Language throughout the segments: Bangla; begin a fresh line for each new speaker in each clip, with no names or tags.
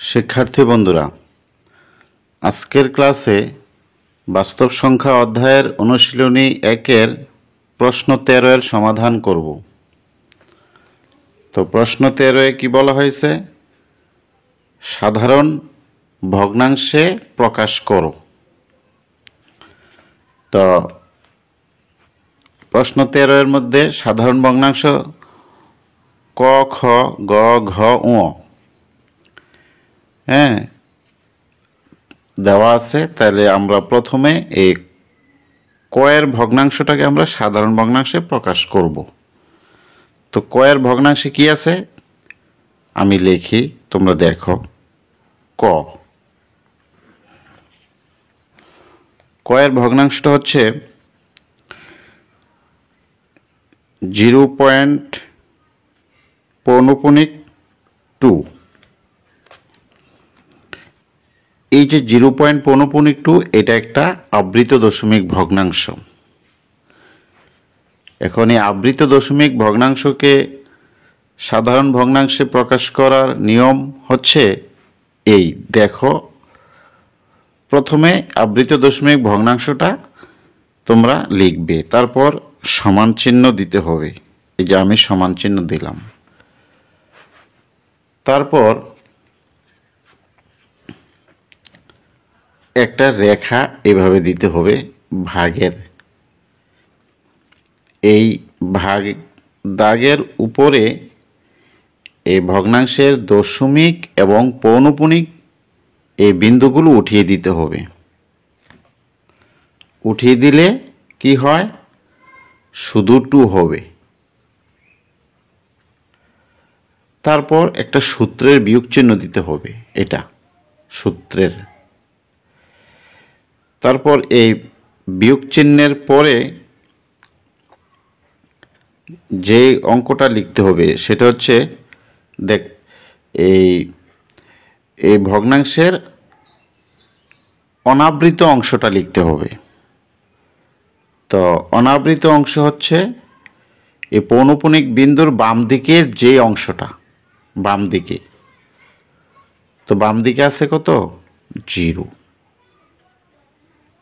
শিক্ষার্থী বন্ধুরা, আজকের ক্লাসে বাস্তব সংখ্যা অধ্যায়ের অনুশীলনী 1-এর প্রশ্ন 13 এর সমাধান করব। তো প্রশ্ন 13-এ কি বলা হয়েছে? সাধারণ ভগ্নাংশে প্রকাশ করো। তো প্রশ্ন 13-এর মধ্যে সাধারণ ভগ্নাংশ ক, খ, গ, ঘ, ঙ দেওয়া আছে। তাহলে আমরা প্রথমে এই কয়ের ভগ্নাংশটাকে আমরা সাধারণ ভগ্নাংশে প্রকাশ করব। তো কয়ের ভগ্নাংশে কি আছে আমি লিখি, তোমরা দেখো। ক, কয়ের ভগ্নাংশটা হচ্ছে 0.2। এই যে 0.2 এটা একটা আবৃত দশমিক ভগ্নাংশ। এখন এই আবৃত দশমিক ভগ্নাংশকে সাধারণ ভগ্নাংশে প্রকাশ করার নিয়ম হচ্ছে এই দেখো, প্রথমে আবৃত দশমিক ভগ্নাংশটা তোমরা লিখবে, তারপর সমান চিহ্ন দিতে হবে। এই যে আমি সমান চিহ্ন দিলাম, তারপর একটা রেখা এভাবে দিতে হবে ভাগের। এই ভাগ দাগের উপরে এই ভগ্নাংশের দশমিক এবং পৌনপুনিক এই বিন্দুগুলো উঠিয়ে দিতে হবে। উঠিয়ে দিলে কি হয়? শুধু 2 হবে। তারপর একটা সূত্রের বিয়োগ চিহ্ন দিতে হবে, এটা সূত্রের। তারপর এই বিয়োগ চিহ্নের পরে যে অঙ্কটা লিখতে হবে সেটা হচ্ছে দেখ, এই ভগ্নাংশের অনাবৃত অংশটা লিখতে হবে। তো অনাবৃত অংশ হচ্ছে এই পৌনপুনিক বিন্দুর বাম দিকের যে অংশটা, বাম দিকে। তো বাম দিকে আছে কত? 0।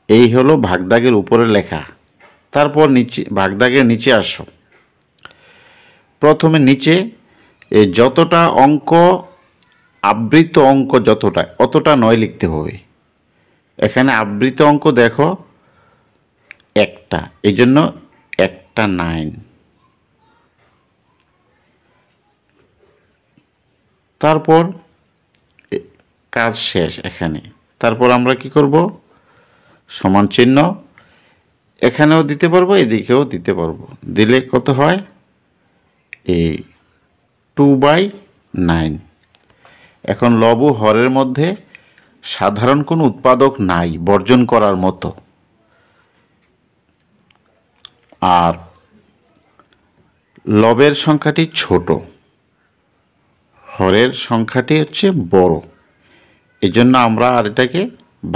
এই হলো ভাগদাগের উপরে লেখা। তারপর নিচে ভাগদাগের নিচে আসো। প্রথমে নিচে এই যতটা অঙ্ক, আবৃত অঙ্ক যতটা, অতটা নয় লিখতে হবে। এখানে আবৃত অঙ্ক দেখো একটা, এই জন্য একটা 9। তারপর কাজ শেষ এখানে। তারপর আমরা কি করব? সমান চিহ্ন এখানেও দিতে পারবো, এদিকেও দিতে পারবো। দিলে কত হয়? এই 2/9। এখন লব ও হরের মধ্যে সাধারণ কোনো উৎপাদক নাই বর্জন করার মতো, আর লবের সংখ্যাটি ছোট, হরের সংখ্যাটি হচ্ছে বড়। এই জন্য আমরা আর এটাকে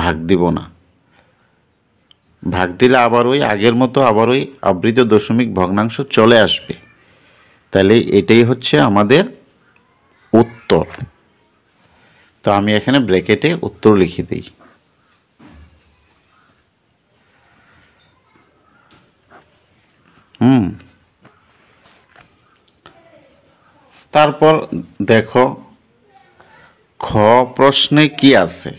ভাগ দিব না। ভাগ দিলে আবার ওই আগের মতো আবার ওই আবৃত দশমিক ভগ্নাংশ চলে আসবে। তাহলে এটাই হচ্ছে আমাদের উত্তর। তো আমি এখানে ব্র্যাকেটে উত্তর লিখে দিই। তারপর দেখো খ প্রশ্নে কি আছে।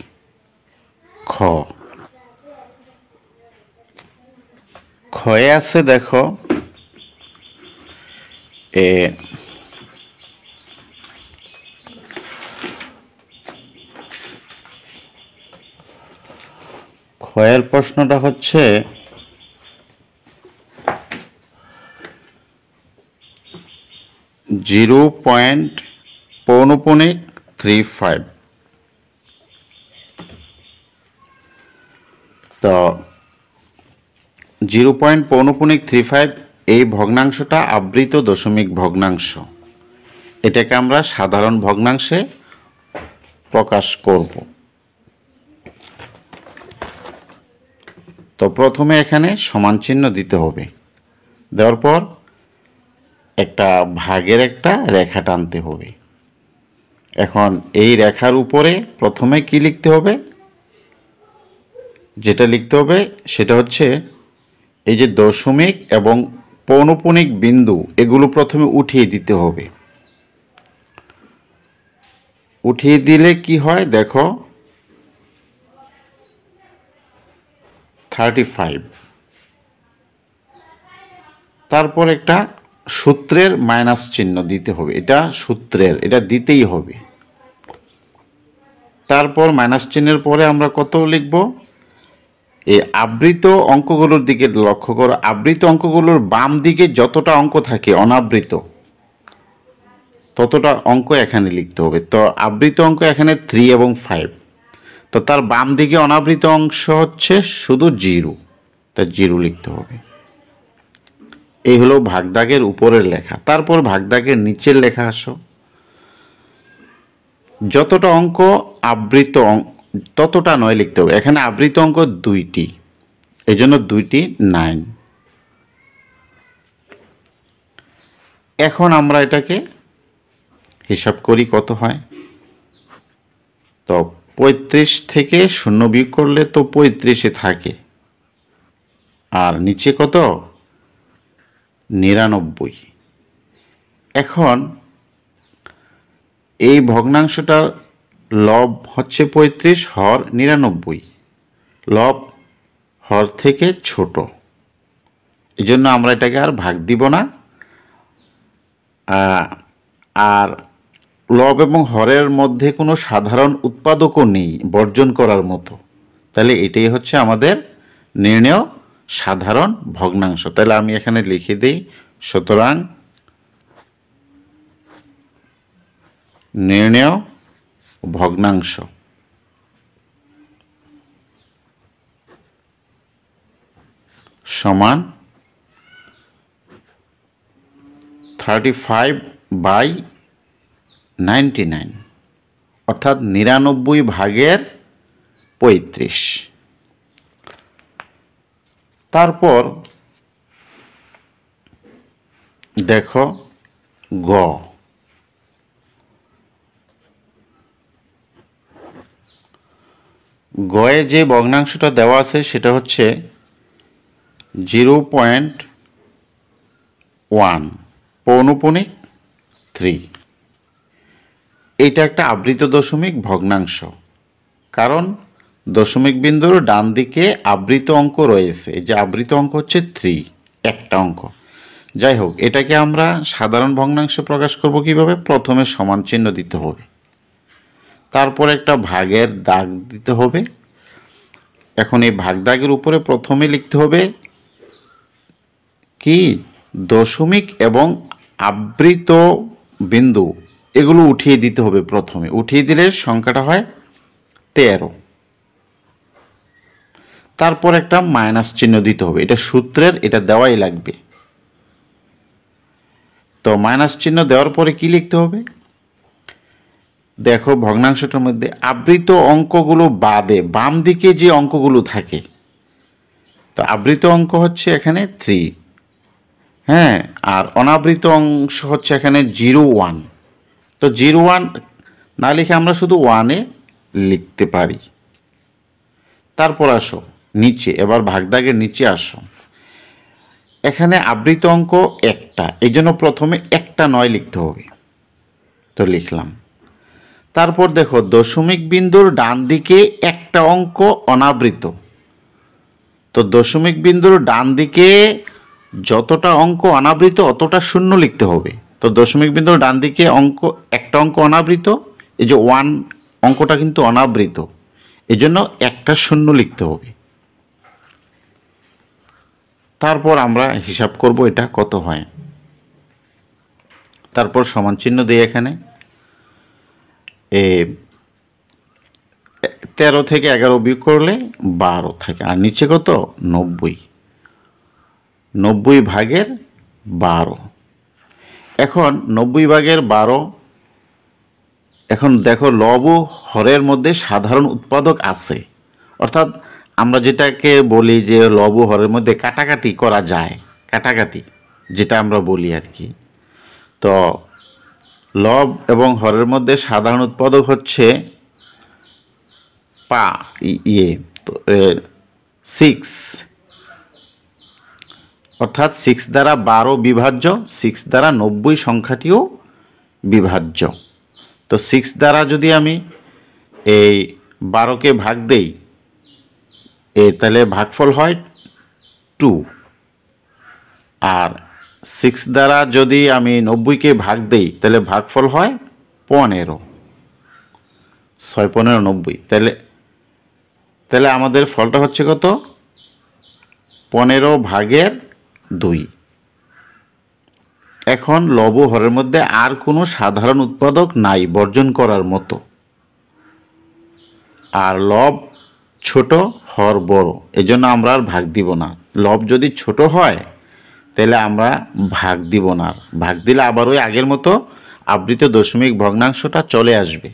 খয়ে আছে দেখো খয়ের প্রশ্নটা হচ্ছে 0.35। তো 0.35 এই ভগ্নাংশটা আবৃত দশমিক ভগ্নাংশ। এটাকে আমরা সাধারণ ভগ্নাংশে প্রকাশ করব। তো প্রথমে এখানে সমান চিহ্ন দিতে হবে। দেওয়ার পর একটা ভাগের একটা রেখা টানতে হবে। এখন এই রেখার উপরে প্রথমে কি লিখতে হবে, যেটা লিখতে হবে সেটা হচ্ছে এই যে দশমিক এবং পৌনপুনিক বিন্দু এগুলো প্রথমে উঠিয়ে দিতে হবে। উঠিয়ে দিলে কি হয় দেখো 35। তারপর একটা সূত্রের মাইনাস চিহ্ন দিতে হবে, এটা সূত্রের, এটা দিতেই হবে। তারপর মাইনাস চিহ্নের পরে আমরা কত লিখব, এই আবৃত অঙ্কগুলোর দিকে লক্ষ্য করো। আবৃত অঙ্কগুলোর বাম দিকে যতটা অঙ্ক থাকে অনাবৃত ততটা অঙ্ক এখানে লিখতে হবে। তো আবৃত অঙ্ক এখানে 3 এবং 5, তো তার বাম দিকে অনাবৃত অংশ হচ্ছে শুধু 0, তা 0 লিখতে হবে। এই হলো ভাগদাগের উপরের লেখা। তারপর ভাগদাগের নিচের লেখা আসো। যতটা অঙ্ক আবৃত ততটা নয় লিখতে হবে। এখানে আবৃত অঙ্ক 2টি, এই জন্য 2টি 9। এখন আমরা এটাকে হিসাব করি কত হয়। তো 35 থেকে 0 বিয়োগ করলে তো 35 থাকে, আর নিচে কত 99। এখন এই ভগ্নাংশটার লব হচ্ছে 35, হর 99। লব হর থেকে ছোট, এই জন্য আমরা এটাকে আর ভাগ দিব না। আর লব এবং হরের মধ্যে কোনো সাধারণ উৎপাদকও নেই বর্জন করার মতো, তাহলে এটাই হচ্ছে আমাদের নির্ণেয় সাধারণ ভগ্নাংশ। তাহলে আমি এখানে লিখে দিই, সুতরাং নির্ণেয় ভগ্নাংশ সমান 35/99, অর্থাৎ 99/35। তারপর দেখো গ, গয়ে যে ভগ্নাংশটা দেওয়া আছে সেটা হচ্ছে 0.1 পৌনপুনিক 3। এটা একটা আবৃত দশমিক ভগ্নাংশ, কারণ দশমিক বিন্দুর ডান দিকে আবৃত অঙ্ক রয়েছে। এই যে আবৃত অঙ্ক হচ্ছে 3, একটা অঙ্ক। যাই হোক, এটাকে আমরা সাধারণ ভগ্নাংশে প্রকাশ করব কিভাবে, প্রথমে সমান চিহ্ন দিতে হবে, তারপর একটা ভাগের দাগ দিতে হবে। এখন এই ভাগ দাগের উপরে প্রথমে লিখতে হবে কি, দশমিক এবং আবৃত বিন্দু এগুলো উঠিয়ে দিতে হবে। প্রথমে উঠিয়ে দিলে সংখ্যাটা হয় 13। তারপর একটা মাইনাস চিহ্ন দিতে হবে, এটা সূত্রের, এটা দেওয়াই লাগবে। তো মাইনাস চিহ্ন দেওয়ার পরে কি লিখতে হবে, দেখো ভগ্নাংশটার মধ্যে আবৃত অঙ্কগুলো বাদে বাম দিকে যে অঙ্কগুলো থাকে, তো আবৃত অঙ্ক হচ্ছে এখানে 3, হ্যাঁ, আর অনাবৃত অংশ হচ্ছে এখানে 01। তো 01 না লিখে আমরা শুধু 1-এ লিখতে পারি। তারপর আসো নিচে, এবার ভাগদাগের নিচে আসো। এখানে আবৃত অঙ্ক একটা, এই জন্য প্রথমে একটা 9 লিখতে হবে, তো লিখলাম। তারপর দেখো দশমিক বিন্দুর ডান দিকে একটা অঙ্ক অনাবৃত, তো দশমিক বিন্দুর ডান দিকে যতটা অঙ্ক অনাবৃত অতটা 0 লিখতে হবে। তো দশমিক বিন্দুর ডান দিকে একটা অঙ্ক অনাবৃত, এই যে 1 অঙ্কটা কিন্তু অনাবৃত, এই জন্য একটা 0 লিখতে হবে। তারপর আমরা হিসাব করব এটা কত হয়। তারপর সমান চিহ্ন দিই এখানে। 13 থেকে 11 বিয়োগ করলে 12 থাকে, আর নিচে কত 90, 90/12। এখন 90/12, এখন দেখো লব ও হরের মধ্যে সাধারণ উৎপাদক আছে, অর্থাৎ আমরা যেটাকে বলি যে লব ও হরের মধ্যে কাটাকাটি করা যায়, কাটাকাটি যেটা আমরা বলি আর কি। তো লব এবং হরের মধ্যে সাধারণ উৎপাদক হচ্ছে 6, অর্থাৎ 6 দ্বারা 12 বিভাজ্য, 6 দ্বারা 90 সংখ্যাটিও বিভাজ্য। তো 6 দ্বারা যদি আমি এই 12কে ভাগ দেই, তাহলে ভাগফল হয় 2। আর 6 দ্বারা যদি আমি 90কে ভাগ দেই, তাহলে ভাগফল হয় 15। 6, 15, 90। তাহলে আমাদের ফলটা হচ্ছে কত? 15/2। এখন লব হরের মধ্যে আর কোনো সাধারণ উৎপাদক নাই বর্জন করার মতো। আর লব ছোট, হর বড়, এজন্য আমরা আর ভাগ দিব না। লব যদি ছোট হয় তাহলে আমরা ভাগ দিব না। ভাগ দিলে আবার ওই আগের মতো আবৃত দশমিক ভগ্নাংশটা চলে আসবে।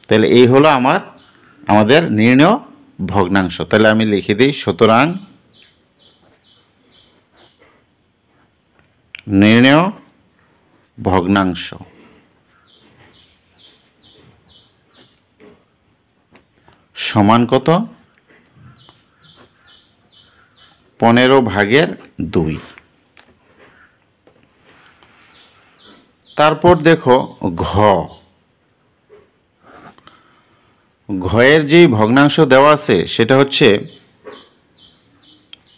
তাহলে এই হলো আমাদের নির্ণেয় ভগ্নাংশ। তাহলে আমি লিখে দিই, সুতরাং নির্ণেয় ভগ্নাংশ সমান কত? 15/2। তারপর দেখো ঘয়ের যেই ভগ্নাংশ দেওয়া আছে সেটা হচ্ছে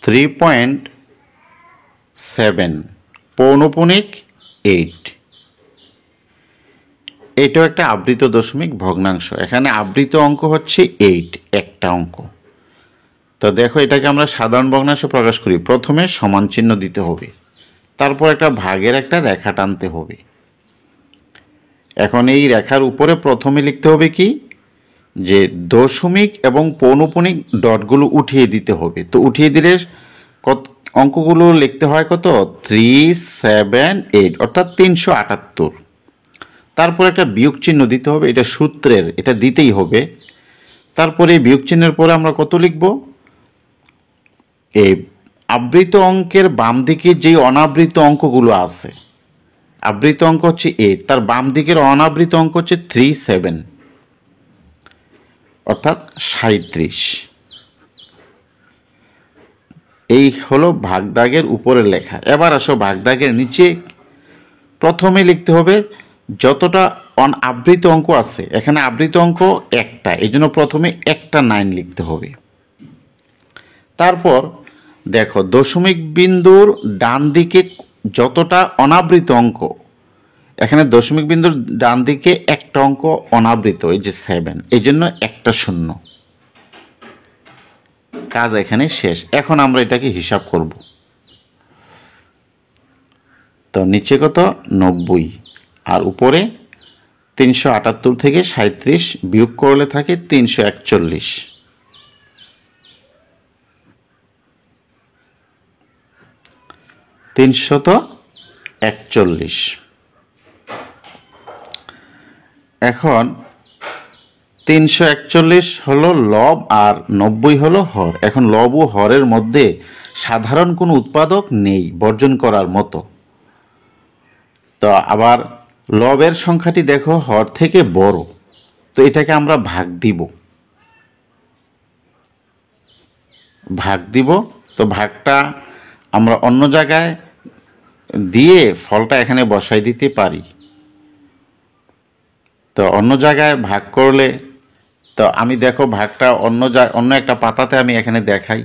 3.7 পৌনঃপুনিক 8। এটাও একটা আবৃত দশমিক ভগ্নাংশ। এখানে আবৃত অঙ্ক হচ্ছে 8, একটা অঙ্ক। তো দেখো, এটাকে আমরা সাধারণ ভগ্নাংশে প্রকাশ করি। প্রথমে সমান চিহ্ন দিতে হবে, তারপর একটা ভাগের একটা রেখা টানতে হবে। এখন এই রেখার উপরে প্রথমে লিখতে হবে কি, যে দশমিক এবং পৌনঃপুনিক ডটগুলো উঠিয়ে দিতে হবে। তো উঠিয়ে দিলে অঙ্কগুলো লিখতে হয় কত? 378, অর্থাৎ 378। তারপর একটা বিয়োগ চিহ্ন দিতে হবে, এটা সূত্রের, এটা দিতেই হবে। তারপরে বিয়োগ চিহ্নের পরে আমরা কত লিখব? এই আবৃত অঙ্কের বাম দিকে যেই অনাবৃত অঙ্কগুলো আছে, আবৃত অঙ্ক হচ্ছে 8, তার বাম দিকের অনাবৃত অঙ্ক হচ্ছে 37, অর্থাৎ 37। এই হলো ভাগদাগের উপরে লেখা। এবার আসো ভাগদাগের নিচে। প্রথমে লিখতে হবে যতটা আবৃত অঙ্ক আছে। এখানে আবৃত অঙ্ক একটা, এই জন্য প্রথমে একটা 9 লিখতে হবে। তারপর দেখো, দশমিক বিন্দুর ডান দিকে যতটা অনাবৃত অঙ্ক, এখানে দশমিক বিন্দুর ডান দিকে একটা অঙ্ক অনাবৃত, এই যে 7, এই জন্য একটা 0। কাজ এখানে শেষ। এখন আমরা এটাকে হিসাব করব। তো নিচে কত? 90, আর উপরে 378 থেকে 37 বিয়োগ করলে থাকে 341। এখন 341 হলো লব আর 90 হলো হর। এখন লব ও হরের মধ্যে সাধারণ কোনো উৎপাদক নেই বর্জন করার মতো। তো আবার লবের সংখ্যাটি দেখো হর থেকে বড়, তো এটাকে আমরা ভাগ দিব। তো ভাগটা আমরা অন্য জায়গায় দিয়ে ফলটা এখানে বসাই দিতে পারি। তো অন্য জায়গায় ভাগ করলে, তো আমি দেখো ভাগটা অন্য একটা পাতাতে আমি এখানে দেখাই।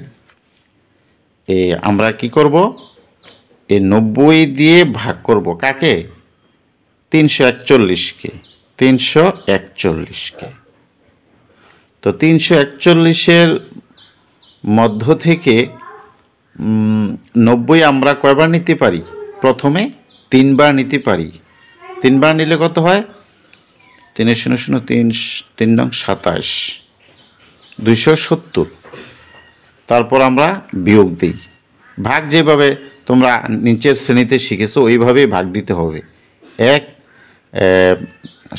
আমরা কি করব? 90 দিয়ে ভাগ করব কাকে? 341কে। তো 341-এর মধ্য থেকে 90 আমরা কয়বার নিতে পারি? প্রথমে 3 বার নিতে পারি। 3 বার নিলে কত হয়? 3 0 0 3 3 নং 27, 270। তারপর আমরা বিয়োগ দিই। ভাগ যেভাবে তোমরা নিচের শ্রেণীতে শিখেছো ওইভাবেই ভাগ দিতে হবে। 1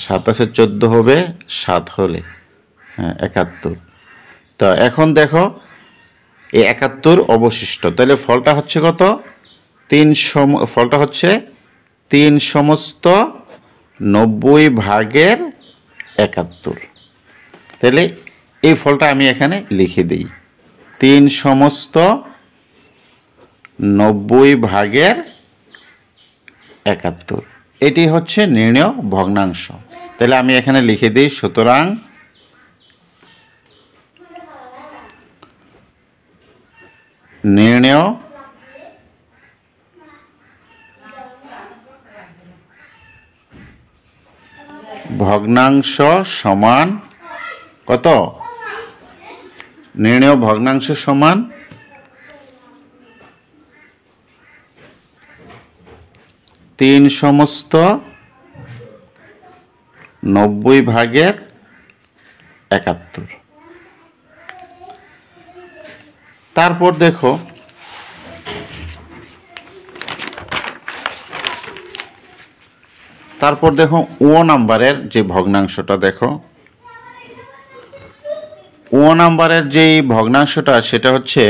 27 14 হবে, 7 হলে 71। তো এখন দেখো এই 71 অবশিষ্ট। তাহলে ফলটা হচ্ছে কত? ফলটা হচ্ছে 3 সমস্ত 90/71। তাহলে এই ফলটা আমি এখানে লিখে দিই, 3 সমস্ত 90/71। এটি হচ্ছে নির্ণেয় ভগ্নাংশ। তাহলে আমি এখানে লিখে দিই, সুতরাং নির্ণেয় ভগ্নাংশ সমান কত? নির্ণেয় ভগ্নাংশ সমান 3 সমস্ত 90/71। তারপর দেখো ও নাম্বারের যে ভগ্নাংশটা দেখো, ও নাম্বারের যে ভগ্নাংশটা সেটা হচ্ছে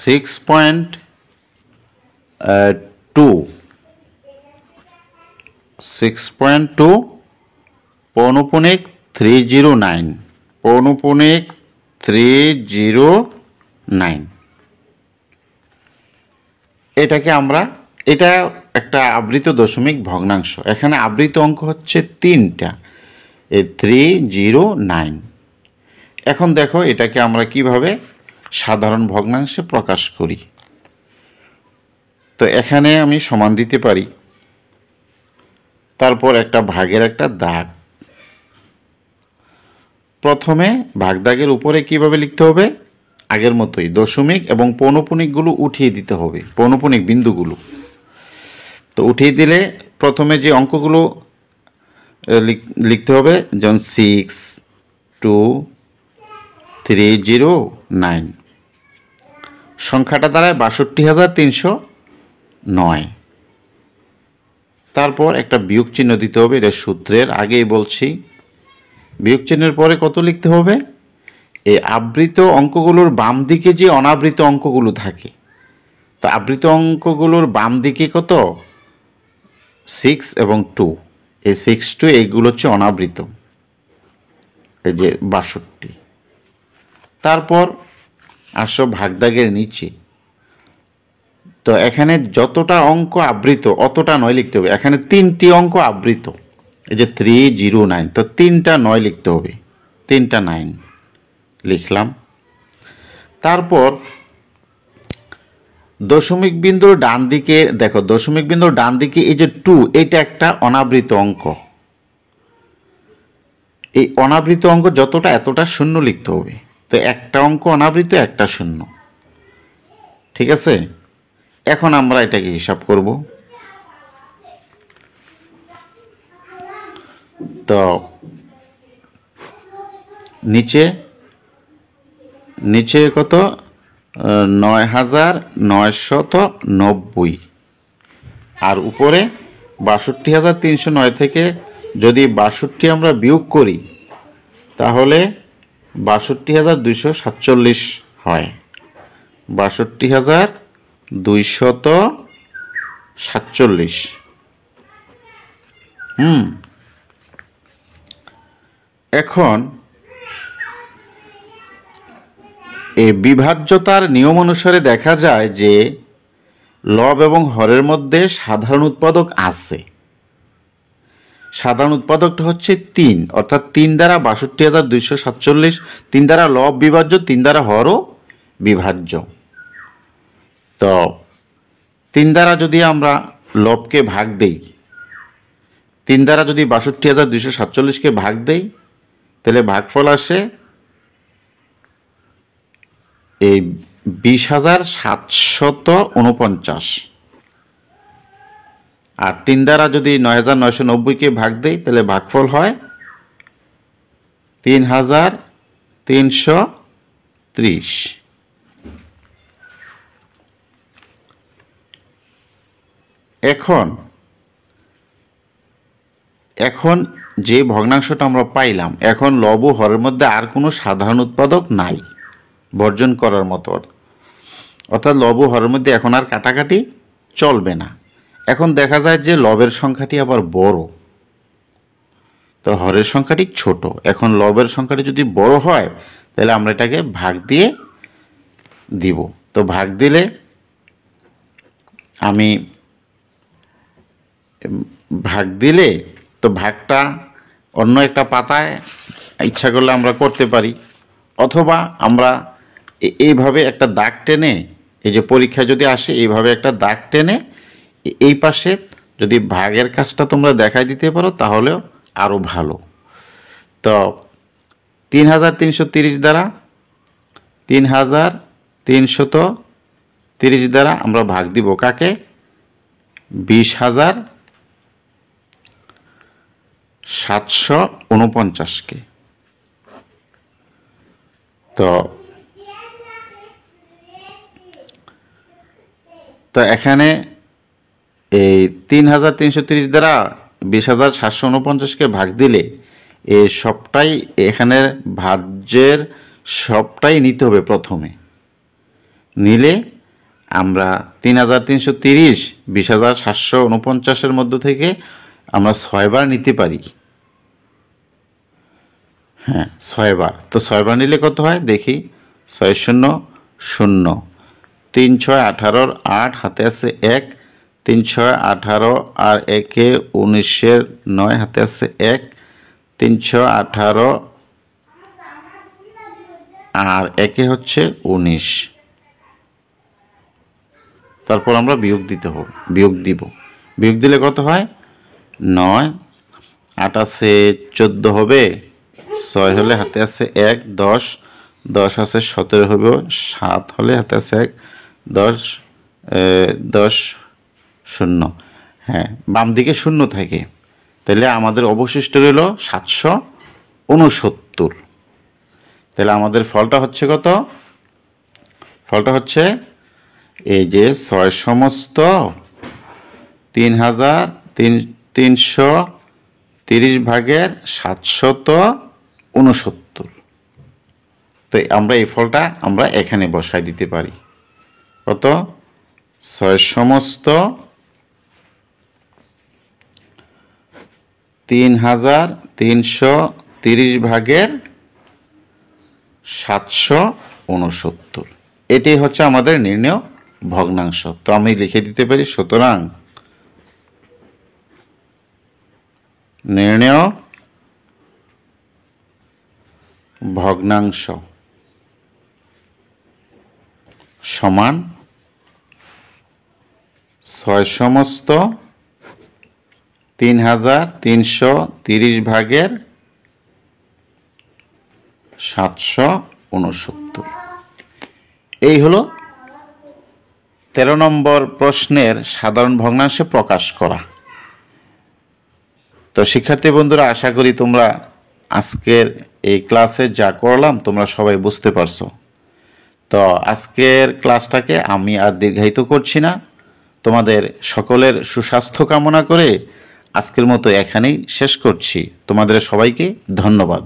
6.2 পৌনঃপুনিক 309 পৌনঃপুনিক 309। এটাকে আমরা, এটা একটা আবৃত দশমিক ভগ্নাংশ। এখানে আবৃত অঙ্ক হচ্ছে 3টা, এই 309। এখন দেখো এটাকে আমরা কিভাবে সাধারণ ভগ্নাংশে প্রকাশ করি। তো এখানে আমি সমান দিতে পারি, তারপর একটা ভাগের একটা দাগ। প্রথমে ভাগদাগের উপরে কিভাবে লিখতে হবে? আগের মতোই দশমিক এবং পৌনঃপুনিকগুলো উঠিয়ে দিতে হবে, পৌনঃপুনিক বিন্দুগুলো। তো উঠিয়ে দিলে প্রথমে যে অঙ্কগুলো লিখতে হবে, যেমন 62309, সংখ্যাটা দাঁড়ায় 62,309। তারপর একটা বিয়োগ চিহ্ন দিতে হবে, এটা সূত্রের আগেই বলছি। বিয়োগ চিহ্নের পরে কত লিখতে হবে? এই আবৃত অঙ্কগুলোর বাম দিকে যে অনাবৃত অঙ্কগুলো থাকে, তো আবৃত অঙ্কগুলোর বাম দিকে কত? 6 এবং 2, এই 6, 2 এইগুলো হচ্ছে অনাবৃত, এই যে 62। তারপর আসো ভাগদাগের নিচে, তো এখানে যতটা অঙ্ক আবৃত অতটা 9 লিখতে হবে। এখানে 3টি অঙ্ক আবৃত, এই যে 309, তো 3টা 9 লিখতে হবে, 3টা 9 লিখলাম। তারপর দশমিক বিন্দুর ডান দিকে দেখো, দশমিক বিন্দুর ডান দিকে এই যে 2, এটা একটা অনাবৃত অঙ্ক। এই অনাবৃত অঙ্ক যতটা এতটা শূন্য লিখতে হবে। তো একটা অঙ্ক অনাবৃত, একটা শূন্য, ঠিক আছে? এখন আমরা এটাকে হিসাব করব। তো নিচে কত? 9,990, আর উপরে 62,309 থেকে যদি 62 আমরা বিয়োগ করি তাহলে 62,247 হয়। 62,247। এখন এই বিভাজ্যতার নিয়ম অনুসারে দেখা যায় যে লব এবং হরের মধ্যে সাধারণ উৎপাদক আছে। সাধারণ উৎপাদকটা হচ্ছে 3, অর্থাৎ 3 দ্বারা 62,247, 3 দ্বারা লব বিভাজ্য, 3 দ্বারা হরও বিভাজ্য। তো 3 দ্বারা যদি আমরা লবকে ভাগ দেই, 3 দ্বারা যদি 62,247কে ভাগ দেই, তাহলে ভাগফল আসে এই 20,749। আর 3 দ্বারা যদি 9,990কে ভাগ দেই তাহলে ভাগফল হয় 3,330। এখন যে ভগ্নাংশটা আমরা পাইলাম, এখন লব ও হরের মধ্যে আর কোনো সাধারণ উৎপাদক নাই। বর্জন করার মতো, অর্থাৎ লব ও হরের মধ্যে এখন আর কাটাকাটি চলবে না। এখন দেখা যায় যে লবের সংখ্যাটি আবার বড়, তো হরের সংখ্যাটি ছোট। এখন লবের সংখ্যাটি যদি বড় হয় তাহলে আমরা এটাকে ভাগ দিয়ে দিব। তো ভাগ দিলে আমি তো ভাগটা অন্য একটা পাতায় ইচ্ছা করলে আমরা করতে পারি, অথবা আমরা এইভাবে একটা দাগ টেনে, এই যে পরীক্ষা যদি আসে এইভাবে একটা দাগ টেনে এই পাশে যদি ভাগের কাজটা তোমরা দেখাই দিতে পারো তাহলেও আরও ভালো। তো 3330 দ্বারা 3330 দ্বারা আমরা ভাগ দিব কাকে? 20,749কে। তো এখানে এই 3330 দ্বারা 20,749কে ভাগ দিলে এই সবটাই এখানের ভাজ্যের সবটাই নিতে হবে প্রথমে। নিলে আমরা 3330 20,749-এর মধ্য থেকে আমরা 6 বার নিতে পারি। হ্যাঁ, 6 বার। তো 6 বার নিলে কত হয় দেখি। 6 শূন্য শূন্য, 3 6 18, 8 হাতে আছে 1, 3 6 18 আর 1 19, 9 হাতে আছে 1, 3 6 18 আর 1 হচ্ছে 19। তারপর আমরা বিয়োগ দিব। বিয়োগ দিলে কত হয়? 9, 8 আছে 14 হবে, 6 হলে হাতে আছে 1, 10, 10 আছে 17 হবে, 7 হলে হাতে আছে 1, 10, 10 শূন্য। হ্যাঁ, বাম দিকে শূন্য থাকে, তাহলে আমাদের অবশিষ্ট রইল 769। তাহলে আমাদের ফলটা হচ্ছে কত? ফলটা হচ্ছে এই যে 6 সমস্ত 3,330 ভাগের 769। তো আমরা এই ফলটা আমরা এখানে বসাই দিতে পারি। কত? 6 সমস্ত 3,330 ভাগের 769। এটাই হচ্ছে আমাদের নির্ণেয় ভগ্নাংশ। তো আমি লিখে দিতে পারি, সুতরাং নির্ণেয় ভগ্নাংশ সমান 6 সমস্ত 3,330 ভাগের 769। এই হলো 13 নম্বর প্রশ্নের সাধারণ ভগ্নাংশে প্রকাশ করা। তো শিক্ষার্থী বন্ধুরা, আশা করি তোমরা আজকের এই ক্লাসে যা করলাম তোমরা সবাই বুঝতে পারছো। তো আজকের ক্লাসটাকে আমি আর দীর্ঘায়িত করছি না। তোমাদের সকলের সুস্বাস্থ্য কামনা করে আজকের মতো এখানেই শেষ করছি। তোমাদের সবাইকে ধন্যবাদ।